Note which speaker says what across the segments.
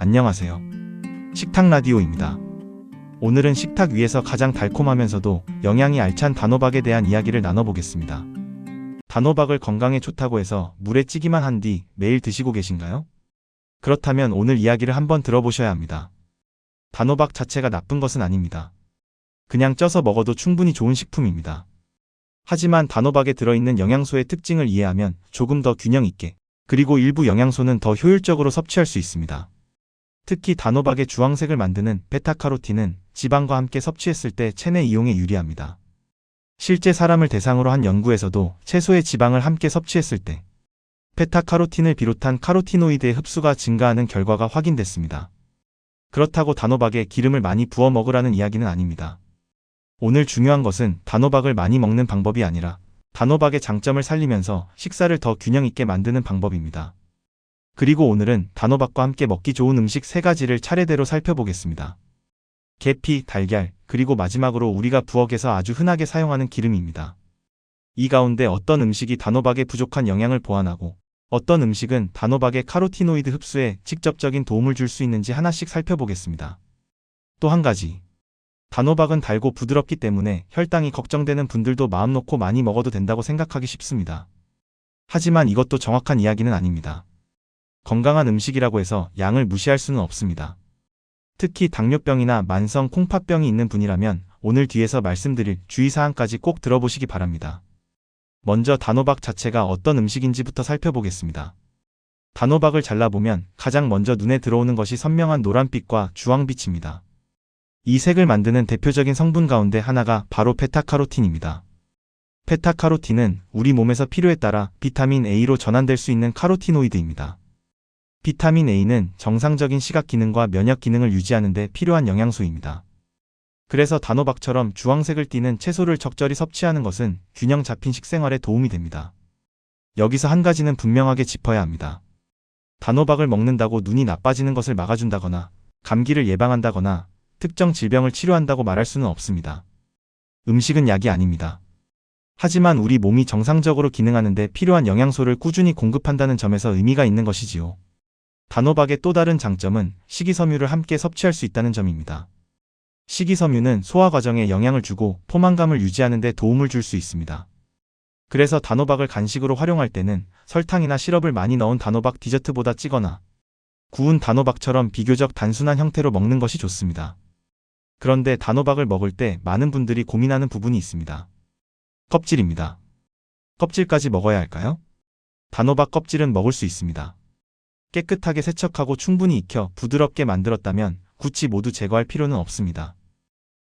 Speaker 1: 안녕하세요. 식탁 라디오입니다. 오늘은 식탁 위에서 가장 달콤하면서도 영양이 알찬 단호박에 대한 이야기를 나눠보겠습니다. 단호박을 건강에 좋다고 해서 물에 찌기만 한 뒤 매일 드시고 계신가요? 그렇다면 오늘 이야기를 한번 들어보셔야 합니다. 단호박 자체가 나쁜 것은 아닙니다. 그냥 쪄서 먹어도 충분히 좋은 식품입니다. 하지만 단호박에 들어있는 영양소의 특징을 이해하면 조금 더 균형 있게, 그리고 일부 영양소는 더 효율적으로 섭취할 수 있습니다. 특히 단호박의 주황색을 만드는 베타카로틴은 지방과 함께 섭취했을 때 체내 이용에 유리합니다. 실제 사람을 대상으로 한 연구에서도 채소의 지방을 함께 섭취했을 때 베타카로틴을 비롯한 카로티노이드의 흡수가 증가하는 결과가 확인됐습니다. 그렇다고 단호박에 기름을 많이 부어 먹으라는 이야기는 아닙니다. 오늘 중요한 것은 단호박을 많이 먹는 방법이 아니라 단호박의 장점을 살리면서 식사를 더 균형 있게 만드는 방법입니다. 그리고 오늘은 단호박과 함께 먹기 좋은 음식 3가지를 차례대로 살펴보겠습니다. 계피, 달걀, 그리고 마지막으로 우리가 부엌에서 아주 흔하게 사용하는 기름입니다. 이 가운데 어떤 음식이 단호박의 부족한 영양을 보완하고 어떤 음식은 단호박의 카로티노이드 흡수에 직접적인 도움을 줄 수 있는지 하나씩 살펴보겠습니다. 또 한 가지, 단호박은 달고 부드럽기 때문에 혈당이 걱정되는 분들도 마음 놓고 많이 먹어도 된다고 생각하기 쉽습니다. 하지만 이것도 정확한 이야기는 아닙니다. 건강한 음식이라고 해서 양을 무시할 수는 없습니다. 특히 당뇨병이나 만성 콩팥병이 있는 분이라면 오늘 뒤에서 말씀드릴 주의사항까지 꼭 들어보시기 바랍니다. 먼저 단호박 자체가 어떤 음식인지부터 살펴보겠습니다. 단호박을 잘라보면 가장 먼저 눈에 들어오는 것이 선명한 노란빛과 주황빛입니다. 이 색을 만드는 대표적인 성분 가운데 하나가 바로 베타카로틴입니다. 베타카로틴은 우리 몸에서 필요에 따라 비타민 A로 전환될 수 있는 카로티노이드입니다. 비타민 A는 정상적인 시각 기능과 면역 기능을 유지하는 데 필요한 영양소입니다. 그래서 단호박처럼 주황색을 띠는 채소를 적절히 섭취하는 것은 균형 잡힌 식생활에 도움이 됩니다. 여기서 한 가지는 분명하게 짚어야 합니다. 단호박을 먹는다고 눈이 나빠지는 것을 막아준다거나 감기를 예방한다거나 특정 질병을 치료한다고 말할 수는 없습니다. 음식은 약이 아닙니다. 하지만 우리 몸이 정상적으로 기능하는 데 필요한 영양소를 꾸준히 공급한다는 점에서 의미가 있는 것이지요. 단호박의 또 다른 장점은 식이섬유를 함께 섭취할 수 있다는 점입니다. 식이섬유는 소화 과정에 영향을 주고 포만감을 유지하는 데 도움을 줄 수 있습니다. 그래서 단호박을 간식으로 활용할 때는 설탕이나 시럽을 많이 넣은 단호박 디저트보다 찌거나 구운 단호박처럼 비교적 단순한 형태로 먹는 것이 좋습니다. 그런데 단호박을 먹을 때 많은 분들이 고민하는 부분이 있습니다. 껍질입니다. 껍질까지 먹어야 할까요? 단호박 껍질은 먹을 수 있습니다. 깨끗하게 세척하고 충분히 익혀 부드럽게 만들었다면 굳이 모두 제거할 필요는 없습니다.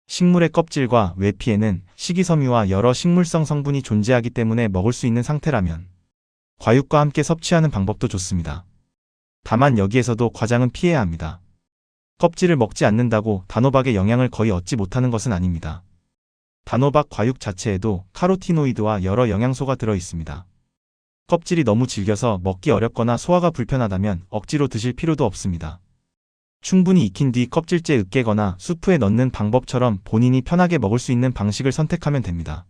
Speaker 1: 식물의 껍질과 외피에는 식이섬유와 여러 식물성 성분이 존재하기 때문에 먹을 수 있는 상태라면 과육과 함께 섭취하는 방법도 좋습니다. 다만 여기에서도 과장은 피해야 합니다. 껍질을 먹지 않는다고 단호박의 영양을 거의 얻지 못하는 것은 아닙니다. 단호박 과육 자체에도 카로티노이드와 여러 영양소가 들어 있습니다. 껍질이 너무 질겨서 먹기 어렵거나 소화가 불편하다면 억지로 드실 필요도 없습니다. 충분히 익힌 뒤 껍질째 으깨거나 수프에 넣는 방법처럼 본인이 편하게 먹을 수 있는 방식을 선택하면 됩니다.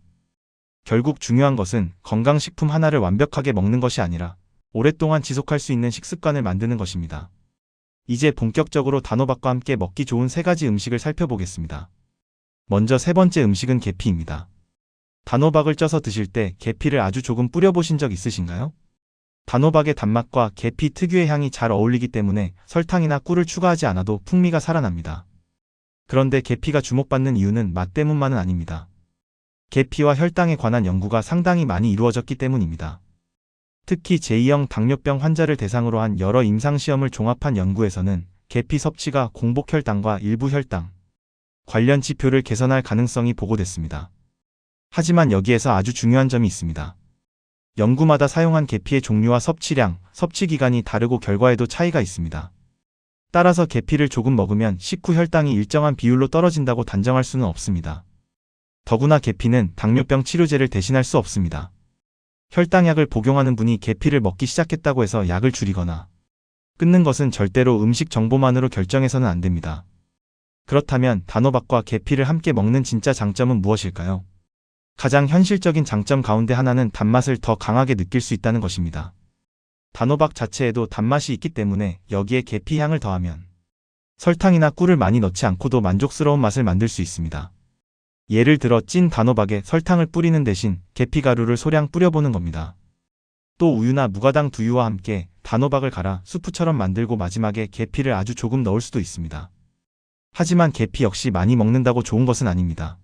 Speaker 1: 결국 중요한 것은 건강식품 하나를 완벽하게 먹는 것이 아니라 오랫동안 지속할 수 있는 식습관을 만드는 것입니다. 이제 본격적으로 단호박과 함께 먹기 좋은 3가지 음식을 살펴보겠습니다. 먼저 3번째 음식은 계피입니다. 단호박을 쪄서 드실 때 계피를 아주 조금 뿌려보신 적 있으신가요? 단호박의 단맛과 계피 특유의 향이 잘 어울리기 때문에 설탕이나 꿀을 추가하지 않아도 풍미가 살아납니다. 그런데 계피가 주목받는 이유는 맛 때문만은 아닙니다. 계피와 혈당에 관한 연구가 상당히 많이 이루어졌기 때문입니다. 특히 제2형 당뇨병 환자를 대상으로 한 여러 임상시험을 종합한 연구에서는 계피 섭취가 공복혈당과 일부 혈당 관련 지표를 개선할 가능성이 보고됐습니다. 하지만 여기에서 아주 중요한 점이 있습니다. 연구마다 사용한 계피의 종류와 섭취량, 섭취 기간이 다르고 결과에도 차이가 있습니다. 따라서 계피를 조금 먹으면 식후 혈당이 일정한 비율로 떨어진다고 단정할 수는 없습니다. 더구나 계피는 당뇨병 치료제를 대신할 수 없습니다. 혈당약을 복용하는 분이 계피를 먹기 시작했다고 해서 약을 줄이거나 끊는 것은 절대로 음식 정보만으로 결정해서는 안 됩니다. 그렇다면 단호박과 계피를 함께 먹는 진짜 장점은 무엇일까요? 가장 현실적인 장점 가운데 하나는 단맛을 더 강하게 느낄 수 있다는 것입니다. 단호박 자체에도 단맛이 있기 때문에 여기에 계피 향을 더하면 설탕이나 꿀을 많이 넣지 않고도 만족스러운 맛을 만들 수 있습니다. 예를 들어 찐 단호박에 설탕을 뿌리는 대신 계피가루를 소량 뿌려보는 겁니다. 또 우유나 무가당 두유와 함께 단호박을 갈아 수프처럼 만들고 마지막에 계피를 아주 조금 넣을 수도 있습니다. 하지만 계피 역시 많이 먹는다고 좋은 것은 아닙니다.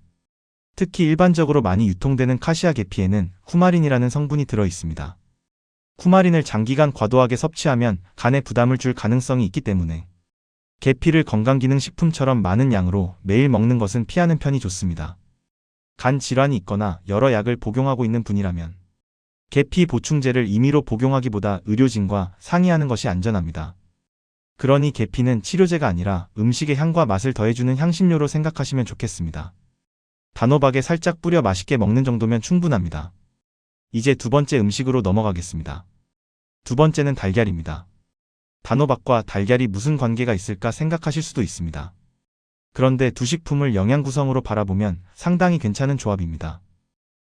Speaker 1: 특히 일반적으로 많이 유통되는 카시아 계피에는 쿠마린이라는 성분이 들어 있습니다. 쿠마린을 장기간 과도하게 섭취하면 간에 부담을 줄 가능성이 있기 때문에 계피를 건강기능식품처럼 많은 양으로 매일 먹는 것은 피하는 편이 좋습니다. 간 질환이 있거나 여러 약을 복용하고 있는 분이라면 계피 보충제를 임의로 복용하기보다 의료진과 상의하는 것이 안전합니다. 그러니 계피는 치료제가 아니라 음식의 향과 맛을 더해주는 향신료로 생각하시면 좋겠습니다. 단호박에 살짝 뿌려 맛있게 먹는 정도면 충분합니다. 이제 두 번째 음식으로 넘어가겠습니다. 두 번째는 달걀입니다. 단호박과 달걀이 무슨 관계가 있을까 생각하실 수도 있습니다. 그런데 두 식품을 영양 구성으로 바라보면 상당히 괜찮은 조합입니다.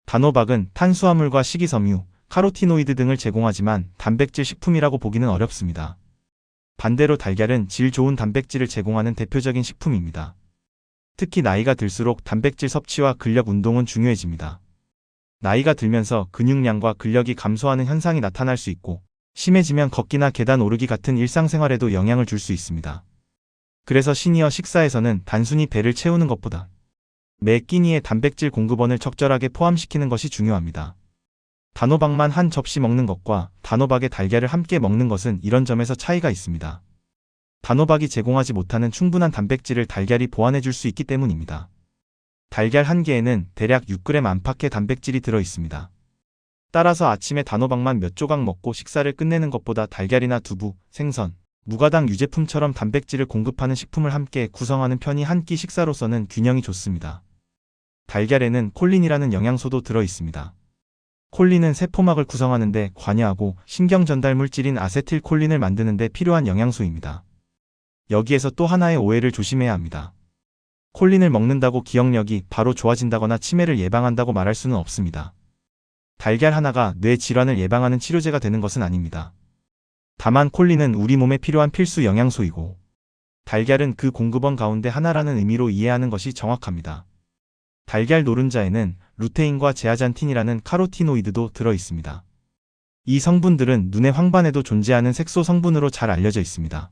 Speaker 1: 단호박은 탄수화물과 식이섬유, 카로티노이드 등을 제공하지만 단백질 식품이라고 보기는 어렵습니다. 반대로 달걀은 질 좋은 단백질을 제공하는 대표적인 식품입니다. 특히 나이가 들수록 단백질 섭취와 근력 운동은 중요해집니다. 나이가 들면서 근육량과 근력이 감소하는 현상이 나타날 수 있고 심해지면 걷기나 계단 오르기 같은 일상생활에도 영향을 줄 수 있습니다. 그래서 시니어 식사에서는 단순히 배를 채우는 것보다 매 끼니의 단백질 공급원을 적절하게 포함시키는 것이 중요합니다. 단호박만 한 접시 먹는 것과 단호박에 달걀을 함께 먹는 것은 이런 점에서 차이가 있습니다. 단호박이 제공하지 못하는 충분한 단백질을 달걀이 보완해 줄 수 있기 때문입니다. 달걀 한 개에는 대략 6g 안팎의 단백질이 들어 있습니다. 따라서 아침에 단호박만 몇 조각 먹고 식사를 끝내는 것보다 달걀이나 두부, 생선, 무가당 유제품처럼 단백질을 공급하는 식품을 함께 구성하는 편이 한 끼 식사로서는 균형이 좋습니다. 달걀에는 콜린이라는 영양소도 들어 있습니다. 콜린은 세포막을 구성하는 데 관여하고 신경 전달 물질인 아세틸콜린을 만드는 데 필요한 영양소입니다. 여기에서 또 하나의 오해를 조심해야 합니다. 콜린을 먹는다고 기억력이 바로 좋아진다거나 치매를 예방한다고 말할 수는 없습니다. 달걀 하나가 뇌 질환을 예방하는 치료제가 되는 것은 아닙니다. 다만 콜린은 우리 몸에 필요한 필수 영양소이고 달걀은 그 공급원 가운데 하나라는 의미로 이해하는 것이 정확합니다. 달걀 노른자에는 루테인과 제아잔틴이라는 카로티노이드도 들어 있습니다. 이 성분들은 눈의 황반에도 존재하는 색소 성분으로 잘 알려져 있습니다.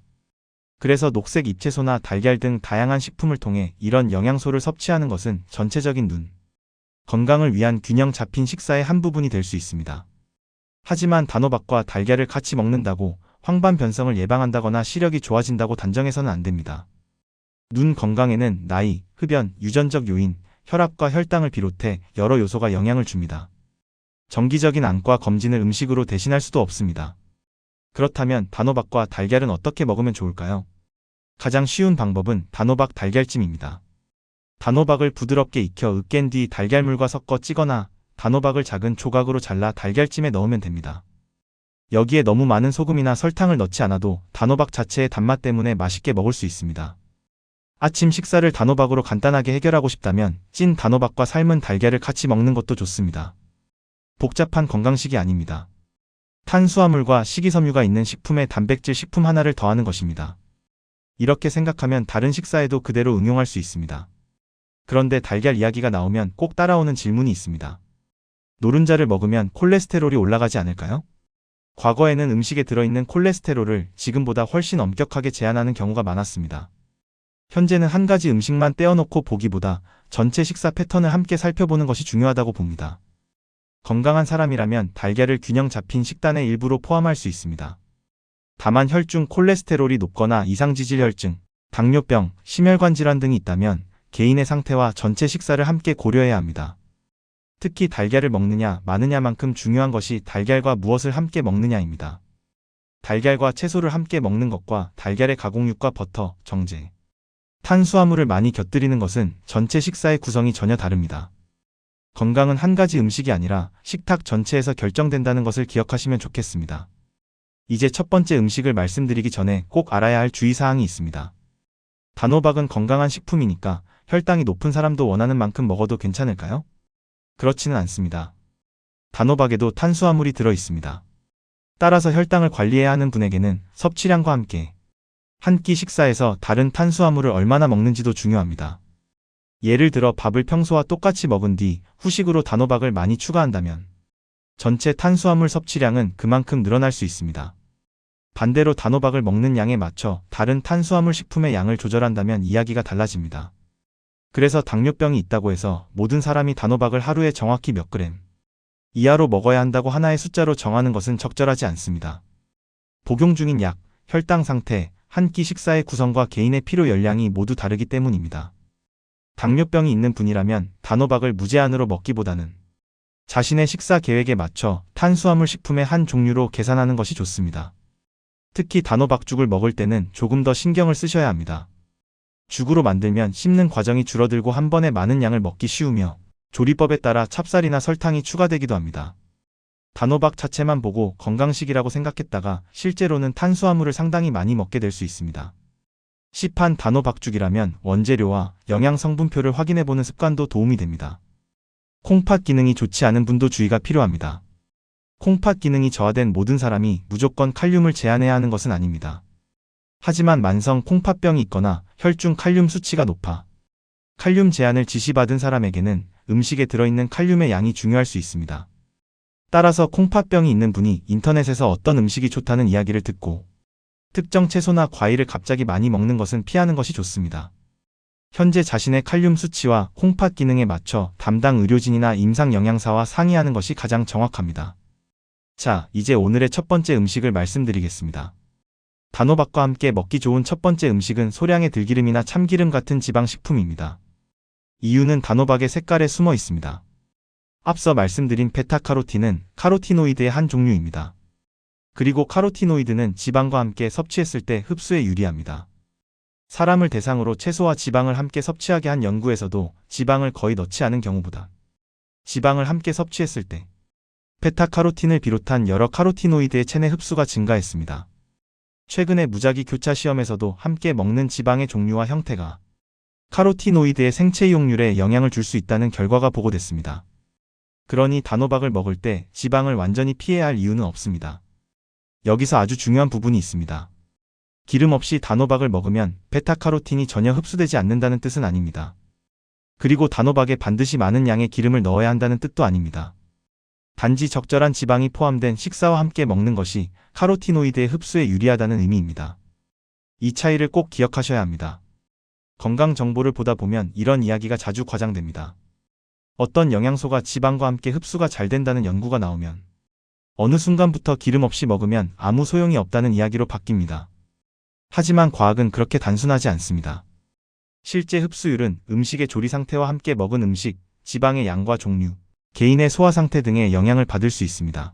Speaker 1: 그래서 녹색 잎채소나 달걀 등 다양한 식품을 통해 이런 영양소를 섭취하는 것은 전체적인 눈 건강을 위한 균형 잡힌 식사의 한 부분이 될 수 있습니다. 하지만 단호박과 달걀을 같이 먹는다고 황반 변성을 예방한다거나 시력이 좋아진다고 단정해서는 안 됩니다. 눈 건강에는 나이, 흡연, 유전적 요인, 혈압과 혈당을 비롯해 여러 요소가 영향을 줍니다. 정기적인 안과 검진을 음식으로 대신할 수도 없습니다. 그렇다면 단호박과 달걀은 어떻게 먹으면 좋을까요? 가장 쉬운 방법은 단호박 달걀찜입니다. 단호박을 부드럽게 익혀 으깬 뒤 달걀물과 섞어 찌거나 단호박을 작은 조각으로 잘라 달걀찜에 넣으면 됩니다. 여기에 너무 많은 소금이나 설탕을 넣지 않아도 단호박 자체의 단맛 때문에 맛있게 먹을 수 있습니다. 아침 식사를 단호박으로 간단하게 해결하고 싶다면 찐 단호박과 삶은 달걀을 같이 먹는 것도 좋습니다. 복잡한 건강식이 아닙니다. 탄수화물과 식이섬유가 있는 식품에 단백질 식품 하나를 더하는 것입니다. 이렇게 생각하면 다른 식사에도 그대로 응용할 수 있습니다. 그런데 달걀 이야기가 나오면 꼭 따라오는 질문이 있습니다. 노른자를 먹으면 콜레스테롤이 올라가지 않을까요? 과거에는 음식에 들어있는 콜레스테롤을 지금보다 훨씬 엄격하게 제한하는 경우가 많았습니다. 현재는 한 가지 음식만 떼어놓고 보기보다 전체 식사 패턴을 함께 살펴보는 것이 중요하다고 봅니다. 건강한 사람이라면 달걀을 균형 잡힌 식단의 일부로 포함할 수 있습니다. 다만 혈중 콜레스테롤이 높거나 이상지질혈증, 당뇨병, 심혈관 질환 등이 있다면 개인의 상태와 전체 식사를 함께 고려해야 합니다. 특히 달걀을 먹느냐 마느냐만큼 중요한 것이 달걀과 무엇을 함께 먹느냐입니다. 달걀과 채소를 함께 먹는 것과 달걀의 가공육과 버터, 정제, 탄수화물을 많이 곁들이는 것은 전체 식사의 구성이 전혀 다릅니다. 건강은 한 가지 음식이 아니라 식탁 전체에서 결정된다는 것을 기억하시면 좋겠습니다. 이제 첫 번째 음식을 말씀드리기 전에 꼭 알아야 할 주의사항이 있습니다. 단호박은 건강한 식품이니까 혈당이 높은 사람도 원하는 만큼 먹어도 괜찮을까요? 그렇지는 않습니다. 단호박에도 탄수화물이 들어 있습니다. 따라서 혈당을 관리해야 하는 분에게는 섭취량과 함께 한 끼 식사에서 다른 탄수화물을 얼마나 먹는지도 중요합니다. 예를 들어 밥을 평소와 똑같이 먹은 뒤 후식으로 단호박을 많이 추가한다면 전체 탄수화물 섭취량은 그만큼 늘어날 수 있습니다. 반대로 단호박을 먹는 양에 맞춰 다른 탄수화물 식품의 양을 조절한다면 이야기가 달라집니다. 그래서 당뇨병이 있다고 해서 모든 사람이 단호박을 하루에 정확히 몇 그램 이하로 먹어야 한다고 하나의 숫자로 정하는 것은 적절하지 않습니다. 복용 중인 약, 혈당 상태, 한 끼 식사의 구성과 개인의 필요 열량이 모두 다르기 때문입니다. 당뇨병이 있는 분이라면 단호박을 무제한으로 먹기보다는 자신의 식사 계획에 맞춰 탄수화물 식품의 한 종류로 계산하는 것이 좋습니다. 특히 단호박죽을 먹을 때는 조금 더 신경을 쓰셔야 합니다. 죽으로 만들면 씹는 과정이 줄어들고 한 번에 많은 양을 먹기 쉬우며 조리법에 따라 찹쌀이나 설탕이 추가되기도 합니다. 단호박 자체만 보고 건강식이라고 생각했다가 실제로는 탄수화물을 상당히 많이 먹게 될 수 있습니다. 시판 단호박죽이라면 원재료와 영양 성분표를 확인해보는 습관도 도움이 됩니다. 콩팥 기능이 좋지 않은 분도 주의가 필요합니다. 콩팥 기능이 저하된 모든 사람이 무조건 칼륨을 제한해야 하는 것은 아닙니다. 하지만 만성 콩팥병이 있거나 혈중 칼륨 수치가 높아 칼륨 제한을 지시받은 사람에게는 음식에 들어있는 칼륨의 양이 중요할 수 있습니다. 따라서 콩팥병이 있는 분이 인터넷에서 어떤 음식이 좋다는 이야기를 듣고 특정 채소나 과일을 갑자기 많이 먹는 것은 피하는 것이 좋습니다. 현재 자신의 칼륨 수치와 콩팥 기능에 맞춰 담당 의료진이나 임상 영양사와 상의하는 것이 가장 정확합니다. 자, 이제 오늘의 첫 번째 음식을 말씀드리겠습니다. 단호박과 함께 먹기 좋은 첫 번째 음식은 소량의 들기름이나 참기름 같은 지방식품입니다. 이유는 단호박의 색깔에 숨어 있습니다. 앞서 말씀드린 베타카로틴은 카로티노이드의 한 종류입니다. 그리고 카로티노이드는 지방과 함께 섭취했을 때 흡수에 유리합니다. 사람을 대상으로 채소와 지방을 함께 섭취하게 한 연구에서도 지방을 거의 넣지 않은 경우보다 지방을 함께 섭취했을 때 베타카로틴을 비롯한 여러 카로티노이드의 체내 흡수가 증가했습니다. 최근에 무작위 교차 시험에서도 함께 먹는 지방의 종류와 형태가 카로티노이드의 생체 이용률에 영향을 줄 수 있다는 결과가 보고됐습니다. 그러니 단호박을 먹을 때 지방을 완전히 피해야 할 이유는 없습니다. 여기서 아주 중요한 부분이 있습니다. 기름 없이 단호박을 먹으면 베타카로틴이 전혀 흡수되지 않는다는 뜻은 아닙니다. 그리고 단호박에 반드시 많은 양의 기름을 넣어야 한다는 뜻도 아닙니다. 단지 적절한 지방이 포함된 식사와 함께 먹는 것이 카로티노이드의 흡수에 유리하다는 의미입니다. 이 차이를 꼭 기억하셔야 합니다. 건강 정보를 보다 보면 이런 이야기가 자주 과장됩니다. 어떤 영양소가 지방과 함께 흡수가 잘 된다는 연구가 나오면 어느 순간부터 기름 없이 먹으면 아무 소용이 없다는 이야기로 바뀝니다. 하지만 과학은 그렇게 단순하지 않습니다. 실제 흡수율은 음식의 조리 상태와 함께 먹은 음식, 지방의 양과 종류, 개인의 소화 상태 등의 영향을 받을 수 있습니다.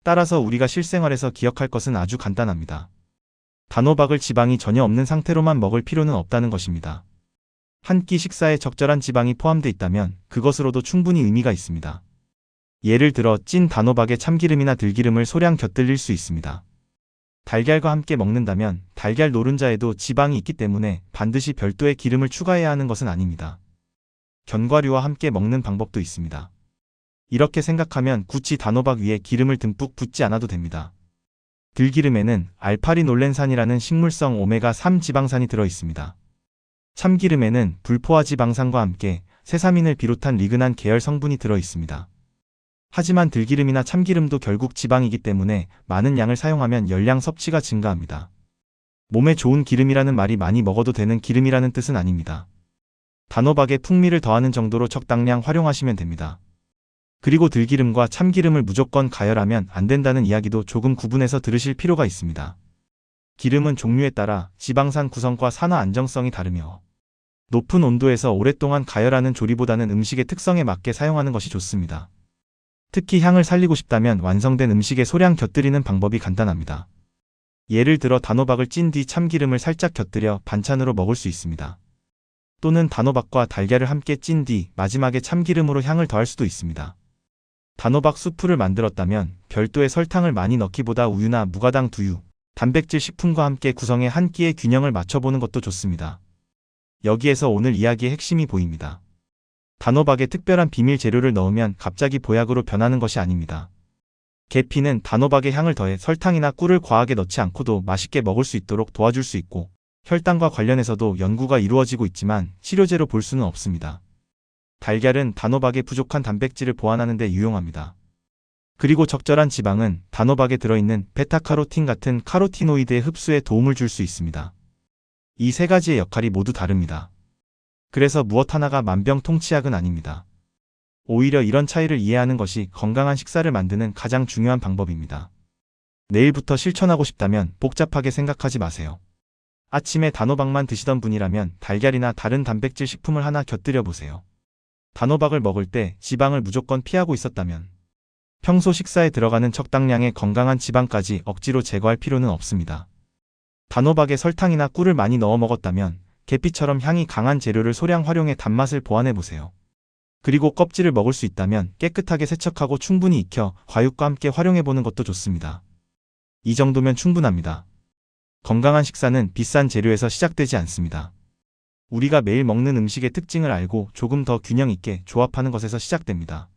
Speaker 1: 따라서 우리가 실생활에서 기억할 것은 아주 간단합니다. 단호박을 지방이 전혀 없는 상태로만 먹을 필요는 없다는 것입니다. 한 끼 식사에 적절한 지방이 포함되어 있다면 그것으로도 충분히 의미가 있습니다. 예를 들어 찐 단호박에 참기름이나 들기름을 소량 곁들일 수 있습니다. 달걀과 함께 먹는다면 달걀 노른자에도 지방이 있기 때문에 반드시 별도의 기름을 추가해야 하는 것은 아닙니다. 견과류와 함께 먹는 방법도 있습니다. 이렇게 생각하면 굳이 단호박 위에 기름을 듬뿍 붓지 않아도 됩니다. 들기름에는 알파리놀렌산이라는 식물성 오메가3 지방산이 들어 있습니다. 참기름에는 불포화 지방산과 함께 세사민을 비롯한 리그난 계열 성분이 들어 있습니다. 하지만 들기름이나 참기름도 결국 지방이기 때문에 많은 양을 사용하면 열량 섭취가 증가합니다. 몸에 좋은 기름이라는 말이 많이 먹어도 되는 기름이라는 뜻은 아닙니다. 단호박에 풍미를 더하는 정도로 적당량 활용하시면 됩니다. 그리고 들기름과 참기름을 무조건 가열하면 안 된다는 이야기도 조금 구분해서 들으실 필요가 있습니다. 기름은 종류에 따라 지방산 구성과 산화 안정성이 다르며 높은 온도에서 오랫동안 가열하는 조리보다는 음식의 특성에 맞게 사용하는 것이 좋습니다. 특히 향을 살리고 싶다면 완성된 음식에 소량 곁들이는 방법이 간단합니다. 예를 들어 단호박을 찐 뒤 참기름을 살짝 곁들여 반찬으로 먹을 수 있습니다. 또는 단호박과 달걀을 함께 찐 뒤 마지막에 참기름으로 향을 더할 수도 있습니다. 단호박 수프를 만들었다면 별도의 설탕을 많이 넣기보다 우유나 무가당 두유, 단백질 식품과 함께 구성해 한 끼의 균형을 맞춰보는 것도 좋습니다. 여기에서 오늘 이야기의 핵심이 보입니다. 단호박에 특별한 비밀 재료를 넣으면 갑자기 보약으로 변하는 것이 아닙니다. 계피는 단호박의 향을 더해 설탕이나 꿀을 과하게 넣지 않고도 맛있게 먹을 수 있도록 도와줄 수 있고, 혈당과 관련해서도 연구가 이루어지고 있지만 치료제로 볼 수는 없습니다. 달걀은 단호박의 부족한 단백질을 보완하는 데 유용합니다. 그리고 적절한 지방은 단호박에 들어있는 베타카로틴 같은 카로티노이드의 흡수에 도움을 줄 수 있습니다. 이 세 가지의 역할이 모두 다릅니다. 그래서 무엇 하나가 만병통치약은 아닙니다. 오히려 이런 차이를 이해하는 것이 건강한 식사를 만드는 가장 중요한 방법입니다. 내일부터 실천하고 싶다면 복잡하게 생각하지 마세요. 아침에 단호박만 드시던 분이라면 달걀이나 다른 단백질 식품을 하나 곁들여 보세요. 단호박을 먹을 때 지방을 무조건 피하고 있었다면 평소 식사에 들어가는 적당량의 건강한 지방까지 억지로 제거할 필요는 없습니다. 단호박에 설탕이나 꿀을 많이 넣어 먹었다면 계피처럼 향이 강한 재료를 소량 활용해 단맛을 보완해 보세요. 그리고 껍질을 먹을 수 있다면 깨끗하게 세척하고 충분히 익혀 과육과 함께 활용해 보는 것도 좋습니다. 이 정도면 충분합니다. 건강한 식사는 비싼 재료에서 시작되지 않습니다. 우리가 매일 먹는 음식의 특징을 알고 조금 더 균형 있게 조합하는 것에서 시작됩니다.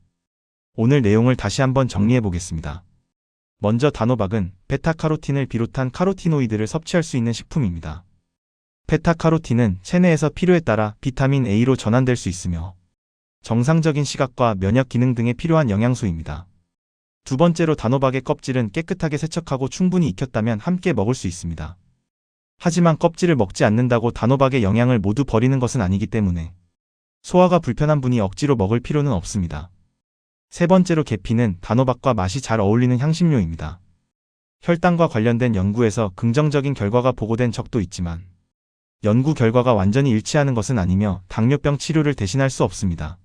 Speaker 1: 오늘 내용을 다시 한번 정리해 보겠습니다. 먼저 단호박은 베타카로틴을 비롯한 카로티노이드를 섭취할 수 있는 식품입니다. 베타카로틴은 체내에서 필요에 따라 비타민 A로 전환될 수 있으며 정상적인 시각과 면역 기능 등에 필요한 영양소입니다. 두 번째로 단호박의 껍질은 깨끗하게 세척하고 충분히 익혔다면 함께 먹을 수 있습니다. 하지만 껍질을 먹지 않는다고 단호박의 영양을 모두 버리는 것은 아니기 때문에 소화가 불편한 분이 억지로 먹을 필요는 없습니다. 세 번째로 계피는 단호박과 맛이 잘 어울리는 향신료입니다. 혈당과 관련된 연구에서 긍정적인 결과가 보고된 적도 있지만 연구 결과가 완전히 일치하는 것은 아니며 당뇨병 치료를 대신할 수 없습니다.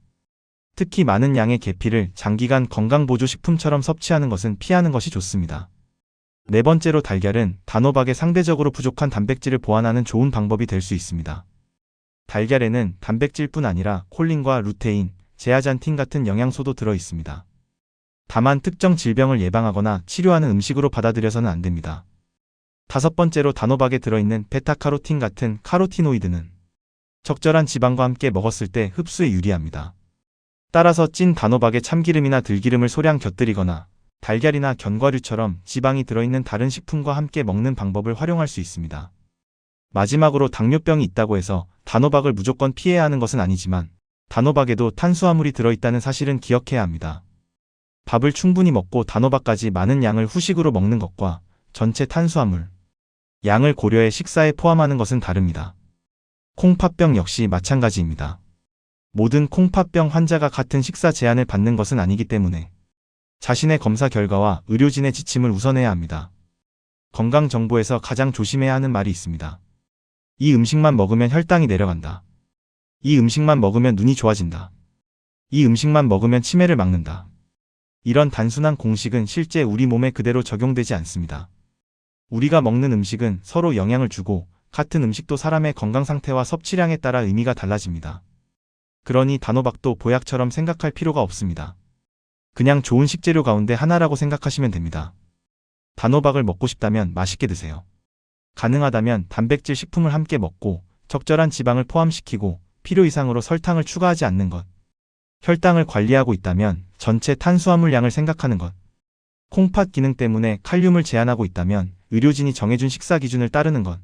Speaker 1: 특히 많은 양의 계피를 장기간 건강보조식품처럼 섭취하는 것은 피하는 것이 좋습니다. 네 번째로 달걀은 단호박에 상대적으로 부족한 단백질을 보완하는 좋은 방법이 될 수 있습니다. 달걀에는 단백질뿐 아니라 콜린과 루테인, 제아잔틴 같은 영양소도 들어 있습니다. 다만 특정 질병을 예방하거나 치료하는 음식으로 받아들여서는 안 됩니다. 다섯 번째로 단호박에 들어있는 베타카로틴 같은 카로티노이드는 적절한 지방과 함께 먹었을 때 흡수에 유리합니다. 따라서 찐 단호박에 참기름이나 들기름을 소량 곁들이거나 달걀이나 견과류처럼 지방이 들어있는 다른 식품과 함께 먹는 방법을 활용할 수 있습니다. 마지막으로 당뇨병이 있다고 해서 단호박을 무조건 피해야 하는 것은 아니지만 단호박에도 탄수화물이 들어있다는 사실은 기억해야 합니다. 밥을 충분히 먹고 단호박까지 많은 양을 후식으로 먹는 것과 전체 탄수화물 양을 고려해 식사에 포함하는 것은 다릅니다. 콩팥병 역시 마찬가지입니다. 모든 콩팥병 환자가 같은 식사 제한을 받는 것은 아니기 때문에 자신의 검사 결과와 의료진의 지침을 우선해야 합니다. 건강정보에서 가장 조심해야 하는 말이 있습니다. 이 음식만 먹으면 혈당이 내려간다. 이 음식만 먹으면 눈이 좋아진다. 이 음식만 먹으면 치매를 막는다. 이런 단순한 공식은 실제 우리 몸에 그대로 적용되지 않습니다. 우리가 먹는 음식은 서로 영향을 주고 같은 음식도 사람의 건강 상태와 섭취량에 따라 의미가 달라집니다. 그러니 단호박도 보약처럼 생각할 필요가 없습니다. 그냥 좋은 식재료 가운데 하나라고 생각하시면 됩니다. 단호박을 먹고 싶다면 맛있게 드세요. 가능하다면 단백질 식품을 함께 먹고 적절한 지방을 포함시키고 필요 이상으로 설탕을 추가하지 않는 것. 혈당을 관리하고 있다면 전체 탄수화물 양을 생각하는 것. 콩팥 기능 때문에 칼륨을 제한하고 있다면 의료진이 정해준 식사 기준을 따르는 것.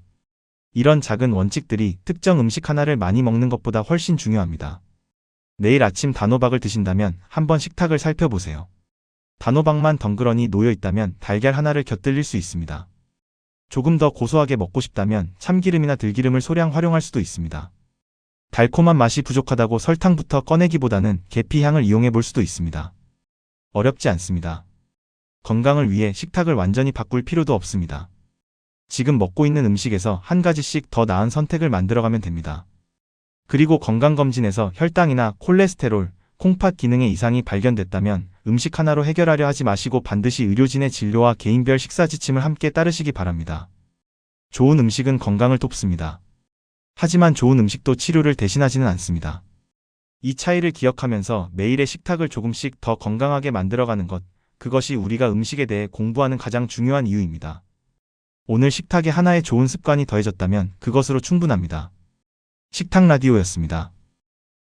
Speaker 1: 이런 작은 원칙들이 특정 음식 하나를 많이 먹는 것보다 훨씬 중요합니다. 내일 아침 단호박을 드신다면 한번 식탁을 살펴보세요. 단호박만 덩그러니 놓여 있다면 달걀 하나를 곁들일 수 있습니다. 조금 더 고소하게 먹고 싶다면 참기름이나 들기름을 소량 활용할 수도 있습니다. 달콤한 맛이 부족하다고 설탕부터 꺼내기보다는 계피 향을 이용해 볼 수도 있습니다. 어렵지 않습니다. 건강을 위해 식탁을 완전히 바꿀 필요도 없습니다. 지금 먹고 있는 음식에서 한 가지씩 더 나은 선택을 만들어가면 됩니다. 그리고 건강검진에서 혈당이나 콜레스테롤, 콩팥 기능에 이상이 발견됐다면 음식 하나로 해결하려 하지 마시고 반드시 의료진의 진료와 개인별 식사 지침을 함께 따르시기 바랍니다. 좋은 음식은 건강을 돕습니다. 하지만 좋은 음식도 치료를 대신하지는 않습니다. 이 차이를 기억하면서 매일의 식탁을 조금씩 더 건강하게 만들어가는 것, 그것이 우리가 음식에 대해 공부하는 가장 중요한 이유입니다. 오늘 식탁에 하나의 좋은 습관이 더해졌다면 그것으로 충분합니다. 식탁 라디오였습니다.